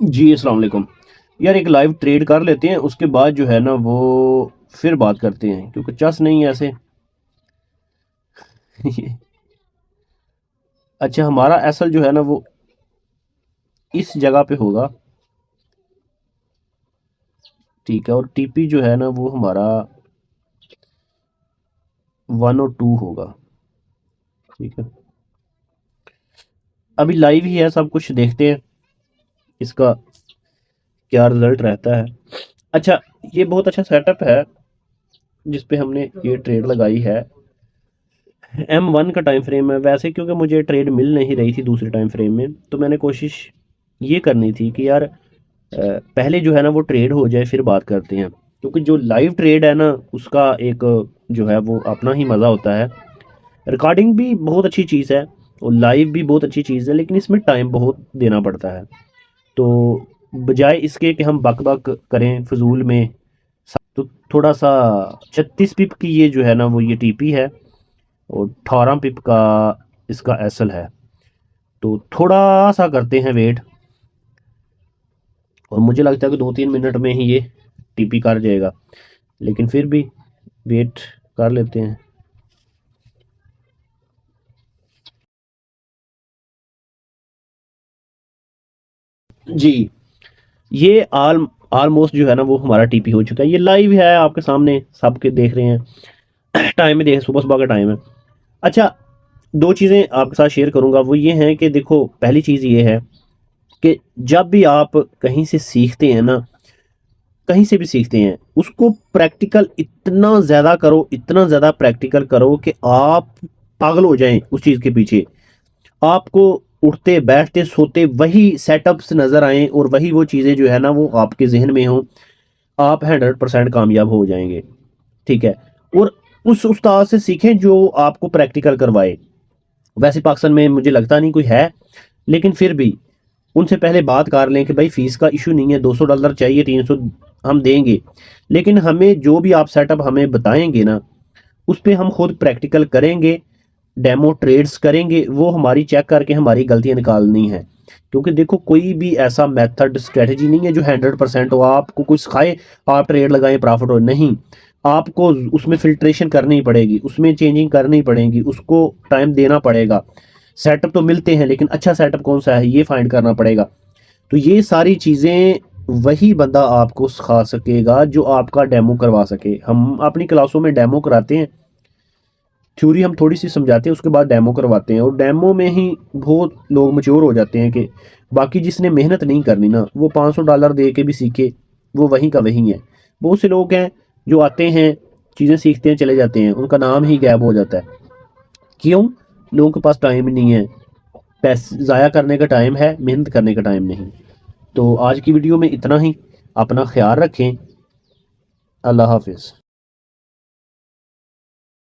जी, अस्सलाम वालेकुम। यार एक लाइव ट्रेड कर लेते हैं, उसके बाद जो है ना वो फिर बात करते हैं, क्योंकि चस नहीं है ऐसे। अच्छा, हमारा एसल जो है ना वो इस जगह पे होगा, ठीक है। और टीपी जो है ना वो हमारा 102 होगा, ठीक है। अभी लाइव ही है, सब कुछ देखते हैं इसका क्या रिजल्ट रहता है। अच्छा, ये बहुत अच्छा सेटअप है जिस पे हमने ये ट्रेड लगाई है। M1 का टाइम फ्रेम है वैसे, क्योंकि मुझे ट्रेड मिल नहीं रही थी दूसरे टाइम फ्रेम में, तो मैंने कोशिश ये करनी थी कि यार पहले जो है ना वो ट्रेड हो जाए फिर बात करते हैं, क्योंकि जो लाइव ट्रेड है ना उसका एक जो है वो अपना ही मज़ा होता है। रिकॉर्डिंग भी बहुत अच्छी चीज़ है और लाइव भी बहुत अच्छी चीज़ है, लेकिन इसमें टाइम बहुत देना पड़ता है। तो बजाय इसके कि हम बक बक करें फजूल में, तो थोड़ा सा 36 पिप की ये जो है ना वो ये टीपी है और 18 पिप का इसका एसल है। तो थोड़ा सा करते हैं वेट, और मुझे लगता है कि 2-3 मिनट में ही ये टीपी कर जाएगा, लेकिन फिर भी वेट कर लेते हैं। जी, ये ऑलमोस्ट जो है ना वो हमारा टीपी हो चुका है। ये लाइव है आपके सामने, सबके देख रहे हैं। टाइम में देख, सुबह सुबह का टाइम है। अच्छा, दो चीज़ें आपके साथ शेयर करूंगा, वो ये हैं कि देखो, पहली चीज़ ये है कि जब भी आप कहीं से सीखते हैं ना, कहीं से भी सीखते हैं, उसको प्रैक्टिकल इतना ज़्यादा करो, इतना ज़्यादा प्रैक्टिकल करो कि आप पागल हो जाएं उस चीज़ के पीछे। आपको उठते बैठते सोते वही सेटअप्स नज़र आएं और वही वो चीज़ें जो है ना वो आपके जहन में हों, आप 100% कामयाब हो जाएंगे, ठीक है। और उस उस्ताद से सीखें जो आपको प्रैक्टिकल करवाए। वैसे पाकिस्तान में मुझे लगता नहीं कोई है, लेकिन फिर भी उनसे पहले बात कर लें कि भाई फीस का इशू नहीं है, $200 चाहिए, 300 हम देंगे, लेकिन हमें जो भी आप सेटअप हमें बताएंगे ना उस पर हम खुद प्रैक्टिकल करेंगे, डेमो ट्रेड्स करेंगे, वो हमारी चेक करके हमारी गलतियां निकालनी है। क्योंकि देखो, कोई भी ऐसा मेथड स्ट्रेटजी नहीं है जो 100% हो, आपको कुछ सिखाए आप ट्रेड लगाएं प्रॉफिट हो, नहीं। आपको उसमें फिल्ट्रेशन करनी पड़ेगी, उसमें चेंजिंग करनी पड़ेगी, उसको टाइम देना पड़ेगा। सेटअप तो मिलते हैं, लेकिन अच्छा सेटअप कौन सा है ये फाइंड करना पड़ेगा। तो ये सारी चीज़ें वही बंदा आपको सिखा सकेगा जो आपका डेमो करवा सके। हम अपनी क्लासों में डेमो कराते हैं, थ्योरी हम थोड़ी सी समझाते हैं, उसके बाद डेमो करवाते हैं, और डेमो में ही बहुत लोग मच्योर हो जाते हैं कि बाकी जिसने मेहनत नहीं करनी ना वो $500 दे के भी सीखे, वो वहीं का वहीं है। बहुत से लोग हैं जो आते हैं, चीज़ें सीखते हैं, चले जाते हैं, उनका नाम ही गैब हो जाता है। क्यों? लोगों के पास टाइम ही नहीं है। पैसे ज़ाया करने का टाइम है, मेहनत करने का टाइम नहीं। तो आज की वीडियो में इतना ही। अपना ख्याल रखें। अल्लाह हाफिज़।